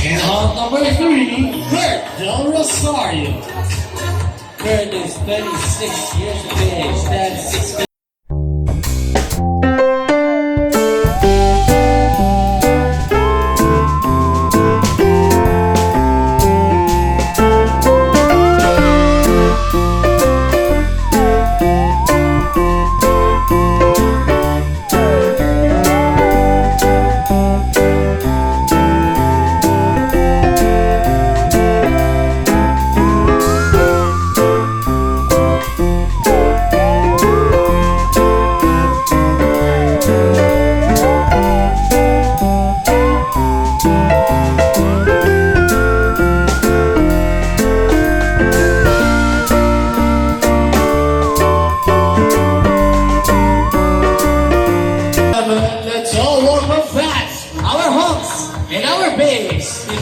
And on number 3, Kurt Del Rosario. Kurt is 36 years of age. That's 6 let's all warm up fast. Our humps and our bass.